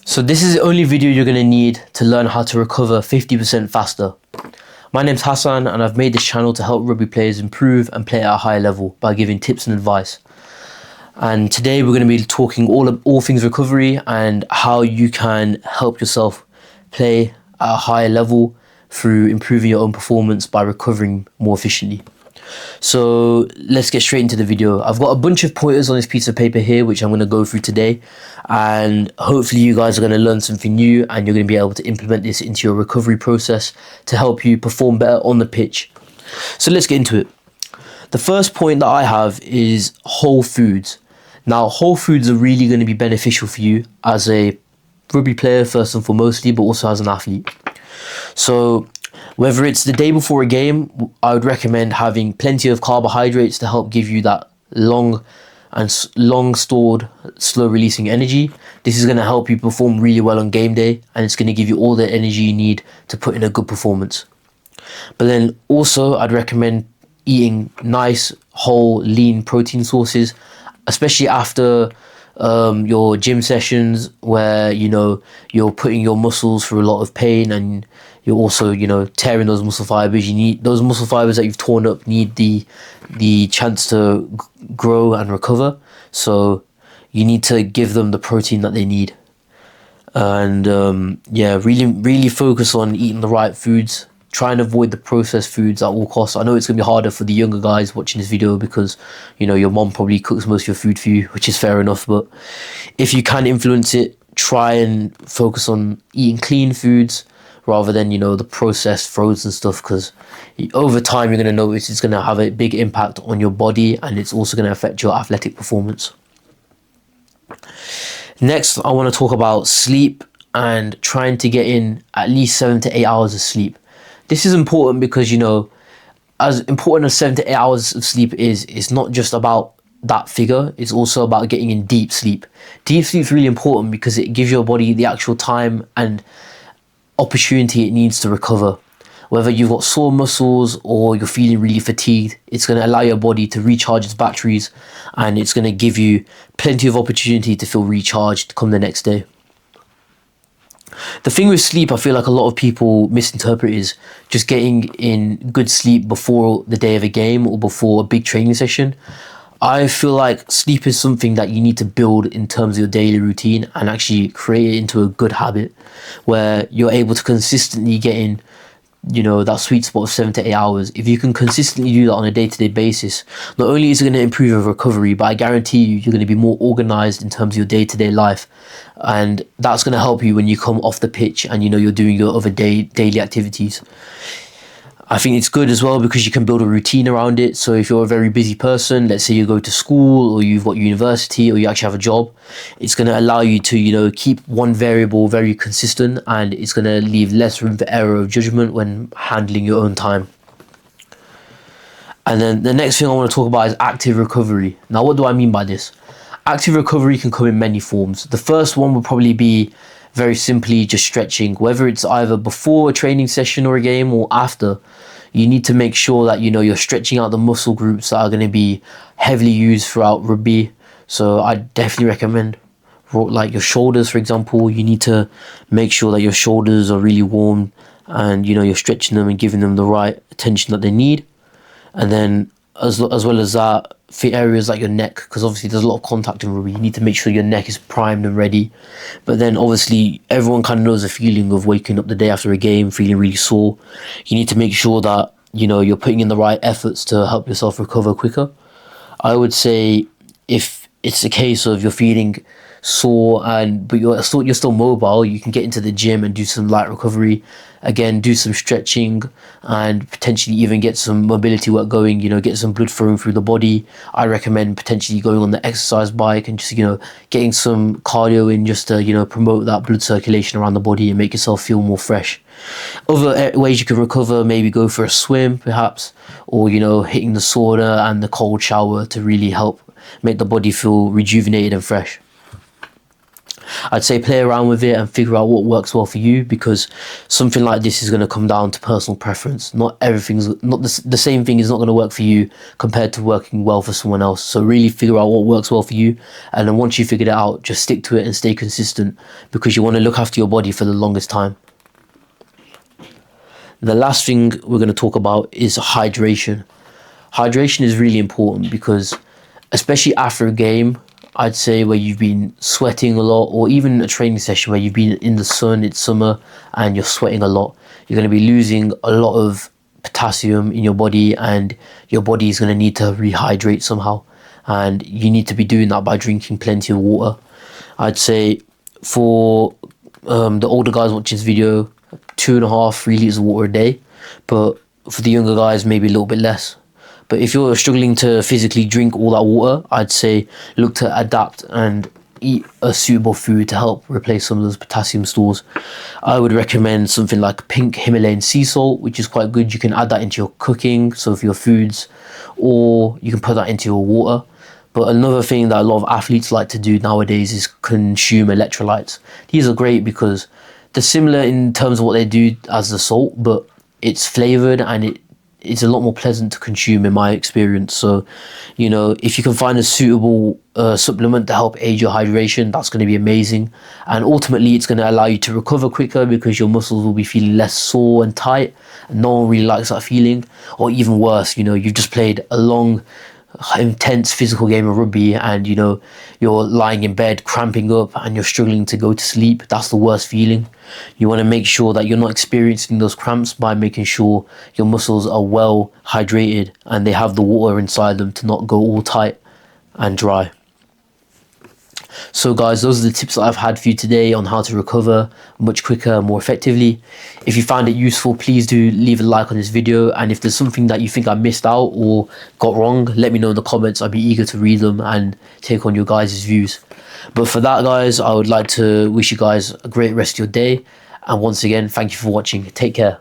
So this is the only video you're going to need to learn how to recover 50% faster. My name's Hassan and I've made this channel to help rugby players improve and play at a higher level by giving tips and advice. And today we're going to be talking all things recovery and how you can help yourself play at a higher level through improving your own performance by recovering more efficiently. So let's get straight into the video. I've got a bunch of pointers on this piece of paper here which I'm going to go through today, and hopefully you guys are going to learn something new and you're going to be able to implement this into your recovery process to help you perform better on the pitch. So let's get into it. The first point that I have is whole foods. Now, whole foods are really going to be beneficial for you as a rugby player first and foremostly, but also as an athlete. So whether it's the day before a game, I would recommend having plenty of carbohydrates to help give you that long stored, slow releasing energy. This is going to help you perform really well on game day, and it's going to give you all the energy you need to put in a good performance. But then also I'd recommend eating nice, whole, lean protein sources, especially after your gym sessions where, you know, you're putting your muscles through a lot of pain and you're also, you know, tearing those muscle fibers. You need those muscle fibers that you've torn up need the chance to grow and recover. So you need to give them the protein that they need. And yeah, really focus on eating the right foods. Try and avoid the processed foods at all costs. I know it's going to be harder for the younger guys watching this video because, you know, your mom probably cooks most of your food for you, which is fair enough. But if you can influence it, try and focus on eating clean foods rather than, you know, the processed frozen stuff, because over time you're going to notice it's going to have a big impact on your body and it's also going to affect your athletic performance. Next, I want to talk about sleep and trying to get in at least 7 to 8 hours of sleep. This is important because, you know, as important as 7 to 8 hours of sleep is, it's not just about that figure, it's also about getting in deep sleep. Deep sleep is really important because it gives your body the actual time and opportunity it needs to recover. Whether you've got sore muscles or you're feeling really fatigued, it's going to allow your body to recharge its batteries, and it's going to give you plenty of opportunity to feel recharged come the next day. The thing with sleep, I feel like a lot of people misinterpret is just getting in good sleep before the day of a game or before a big training session. I feel like sleep is something that you need to build in terms of your daily routine and actually create it into a good habit where you're able to consistently get in, you know, that sweet spot of 7 to 8 hours. If you can consistently do that on a day-to-day basis, not only is it going to improve your recovery, but I guarantee you're going to be more organized in terms of your day-to-day life, and that's going to help you when you come off the pitch and, you know, you're doing your other daily activities. I think it's good as well because you can build a routine around it. So if you're a very busy person, let's say you go to school or you've got university or you actually have a job, it's going to allow you to, you know, keep one variable very consistent, and it's going to leave less room for error of judgment when handling your own time. And then the next thing I want to talk about is active recovery. Now, what do I mean by this? Active recovery can come in many forms. The first one would probably be very simply just stretching, whether it's either before a training session or a game or after. You need to make sure that, you know, you're stretching out the muscle groups that are going to be heavily used throughout rugby. So I definitely recommend, like your shoulders, for example, you need to make sure that your shoulders are really warm and, you know, you're stretching them and giving them the right attention that they need. And then as well as that, for areas like your neck, because obviously there's a lot of contact in rugby, you need to make sure your neck is primed and ready. But then obviously everyone kind of knows the feeling of waking up the day after a game feeling really sore. You need to make sure that, you know, you're putting in the right efforts to help yourself recover quicker. I would say if it's a case of you're feeling sore but you're still mobile, you can get into the gym and do some light recovery. Again, do some stretching and potentially even get some mobility work going, you know, get some blood flowing through the body. I recommend potentially going on the exercise bike and just, you know, getting some cardio in just to, you know, promote that blood circulation around the body and make yourself feel more fresh. Other ways you can recover, maybe go for a swim perhaps, or, you know, hitting the sauna and the cold shower to really help make the body feel rejuvenated and fresh. I'd say play around with it and figure out what works well for you, because something like this is going to come down to personal preference. Not everything's not the same thing is not going to work for you compared to working well for someone else. So really figure out what works well for you, and then once you figured it out, just stick to it and stay consistent, because you want to look after your body for the longest time. The last thing we're going to talk about is hydration. Hydration is really important because, especially after a game, I'd say where you've been sweating a lot, or even a training session where you've been in the sun, it's summer, and you're sweating a lot, you're going to be losing a lot of potassium in your body, and your body is going to need to rehydrate somehow. And you need to be doing that by drinking plenty of water. I'd say for the older guys watching this video, 2.5, 3 liters of water a day. But for the younger guys, maybe a little bit less. But if you're struggling to physically drink all that water, I'd say look to adapt and eat a suitable food to help replace some of those potassium stores. I would recommend something like pink Himalayan sea salt, which is quite good. You can add that into your cooking, so for your foods, or you can put that into your water. But another thing that a lot of athletes like to do nowadays is consume electrolytes. These are great because they're similar in terms of what they do as the salt, but it's flavored and it's a lot more pleasant to consume in my experience. So, you know, if you can find a suitable supplement to help aid your hydration, that's going to be amazing. And ultimately, it's going to allow you to recover quicker because your muscles will be feeling less sore and tight. And no one really likes that feeling. Or even worse, you know, you've just played a long, intense physical game of rugby, and you know you're lying in bed cramping up and you're struggling to go to sleep. That's the worst feeling. You want to make sure that you're not experiencing those cramps by making sure your muscles are well hydrated and they have the water inside them to not go all tight and dry. So guys, those are the tips that I've had for you today on how to recover much quicker and more effectively. If you found it useful, please do leave a like on this video, and if there's something that you think I missed out or got wrong, let me know in the comments. I'd be eager to read them and take on your guys' views. But for that, guys, I would like to wish you guys a great rest of your day, and once again, thank you for watching. Take care.